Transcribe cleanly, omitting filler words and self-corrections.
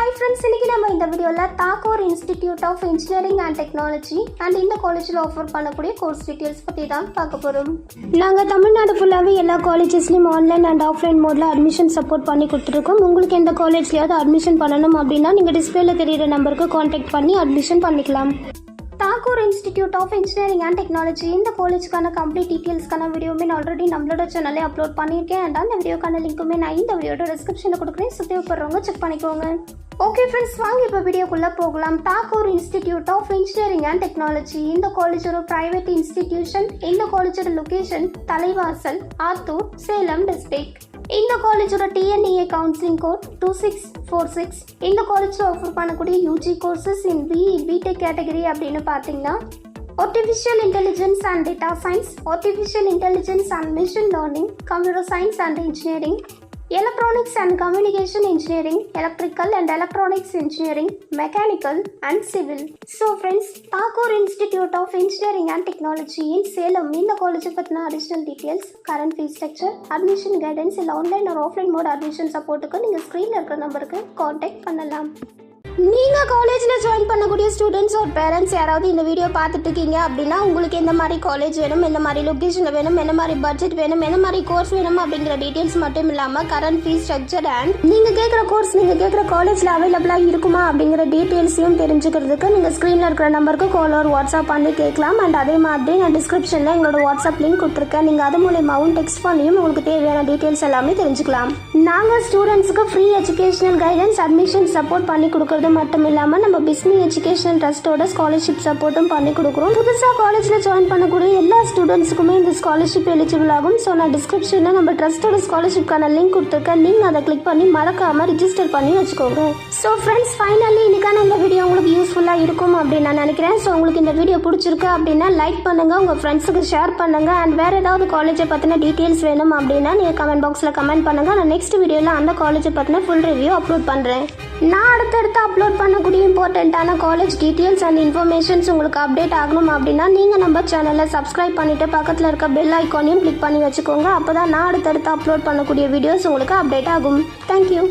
Hi friends, இன்றைக்கி நம்ம இந்த வீடியோவில் Thakur Institute of Engineering and Technology and இந்த காலேஜில் ஆஃபர் பண்ணக்கூடிய கோர்ஸ் டீட்டெயில்ஸ் பற்றி தான் பார்க்க போகிறோம். நாங்கள் தமிழ்நாடு ஃபுல்லாகவே எல்லா காலேஜஸ்லையும் ஆன்லைன் அண்ட் ஆஃப்லைன் மோடில் அட்மிஷன் சப்போர்ட் பண்ணி கொடுத்துருக்கோம். உங்களுக்கு எந்த காலேஜ்லையாவது அட்மிஷன் பண்ணணும் அப்படின்னா நீங்கள் டிஸ்பிளேல தெரியிற நம்பருக்கு காண்டாக்ட் பண்ணி அட்மிஷன் பண்ணிக்கலாம். Thakur Institute of Engineering and Technology இந்த காலேஜுக்கான கம்ப்ளீட் டீட்டெயில்ஸ்க்கான வீடியோமே நான் ஆல்ரெடி நம்மளோட சேனலே அப்லோட் பண்ணியிருக்கேன். அண்ட் அந்த வீடியோக்கான லிங்க்குமே நான் இந்த வீடியோட டிஸ்கிரிப்ஷனில் கொடுக்குறேன். தேவைப்படுறவங்க செக் பண்ணிக்கோங்க. ஓகே ஃப்ரெண்ட்ஸ், வாங்க இப்போ வீடியோக்குள்ளே போகலாம். Thakur Institute of Engineering and Technology இந்த காலேஜ் ஒரு பிரைவேட் இன்ஸ்டிடியூஷன். இந்த காலேஜோட லொகேஷன் தலைவாசல், ஆத்தூர், சேலம் டிஸ்ட்ரிக்ட். இந்த காலேஜோட டிஎன்இஏ கவுன்சிலிங் கோட் 2646. இந்த காலேஜில் ஆஃபர் பண்ணக்கூடிய UG courses in BTech category அப்படின்னு பார்த்தீங்கன்னா artificial intelligence and data science, artificial intelligence and machine learning, computer science and engineering, electronics and communication engineering, electrical and electronics engineering, mechanical and civil. So friends, Thakur Institute of Engineering and Technology in Salem இந்த காலேஜ் பத்தின additional details, current fee structure, admission guidance இல்ல online or offline mode admission சப்போர்ட்டுக்கு நீங்க ஸ்கிரீன்ல இருக்கிற நம்பருக்கு contact பண்ணலாம். நீங்க காலேஜ்ல ஜாயின் பண்ணக்கூடிய ஸ்டூடெண்ட்ஸ் ஒரு பேரண்ட்ஸ் யாராவது இந்த வீடியோ பார்த்துட்டு இருக்கீங்க அப்படின்னா உங்களுக்கு எந்த மாதிரி காலேஜ் வேணும், எந்த மாதிரி லொகேஷன்ல வேணும், என்ன மாதிரி பட்ஜெட் வேணும், என்ன மாதிரி கோர்ஸ் வேணும் அப்படிங்கிற டீடைல்ஸ் மட்டும் இல்லாம கரண்ட் ஃபீஸ் ஸ்ட்ரக்சர் அண்ட் நீங்க கேட்குற கோர்ஸ் நீங்க கேட்குற காலேஜ்ல அவைலபிளா இருக்குமா அப்படிங்கிற டீடைல்ஸையும் தெரிஞ்சுக்கிறதுக்கு நீங்க ஸ்கிரீன்ல இருக்கிற நம்பருக்கு கால் ஒரு வாட்ஸ்அப் பண்ணி கேட்கலாம். அண்ட் அதே மாதிரி நான் டிஸ்கிரிப்ஷன்ல எங்களோட வாட்ஸ்அப் லிங்க் கொடுத்துருக்கேன். நீங்க அது மூலமாவும் டெக்ஸ்ட் பண்ணியும் உங்களுக்கு தேவையான டீடைல்ஸ் எல்லாமே தெரிஞ்சுக்கலாம். நாங்க ஸ்டூடெண்ட்ஸ்க்கு free educational guidance, admission support பண்ணி கொடுக்கறது மட்டும் இல்லாம நம்ம பிஸ்மி எஜுகேஷனல் ட்ரஸ்டோட ஸ்காலர்ஷிப் சப்போர்ட்டும் பண்ணி கொடுக்குறோம். புதுசா காலேஜ்ல ஜாயின் பண்ணக்கூடிய எல்லா ஸ்டூடெண்ட்ஸ்க்குமே இந்த ஸ்காலர்ஷிப் எலிஜிபிள் ஆகும். ஸோ நான் டிஸ்கிரிப்ஷன்ல நம்ம ட்ரஸ்டோட ஸ்காலர்ஷிப்கான லிங்க் கொடுத்துருக்கேன். நீங்க அதை கிளிக் பண்ணி மறக்காம ரிஜிஸ்டர் பண்ணி வச்சுக்கோங்க. ஸோ ஃப்ரெண்ட்ஸ், ஃபைனலி இன்னைக்கான இந்த வீடியோ உங்களுக்கு யூஸ்ஃபுல்லா இருக்கும் அப்படின்னு நான் நினைக்கிறேன். ஸோ உங்களுக்கு இந்த வீடியோ பிடிச்சிருக்கு அப்படின்னா லைக் பண்ணுங்க, உங்க ஃப்ரெண்ட்ஸுக்கு ஷேர் பண்ணுங்க. அண்ட் வேற ஏதாவது காலேஜை பத்தின டீடைல்ஸ் வேணும் அப்படின்னா நீங்க கமெண்ட் பாக்ஸ்ல கமெண்ட் பண்ணுங்க. நான் நெக்ஸ்ட் வீடியோல அந்த காலேஜை பத்தின ஃபுல் ரிவ்யூ அப்லோட் பண்றேன். நான் அடுத்தடுத்து அப்லோட் பண்ணக்கூடிய இம்பார்ட்டண்ட்டான காலேஜ் டீட்டெயில்ஸ் அண்ட் இன்ஃபர்மேஷன்ஸ் உங்களுக்கு அப்டேட் ஆகணும் அப்படின்னா நீங்கள் நம்ம சேனலை சப்ஸ்கிரைப் பண்ணிவிட்டு பக்கத்தில் இருக்க பெல் ஐக்கானையும் கிளிக் பண்ணி வச்சுக்கோங்க. அப்போ தான் நான் அடுத்தடுத்து அப்லோட் பண்ணக்கூடிய வீடியோஸ் உங்களுக்கு அப்டேட் ஆகும். தேங்க்யூ.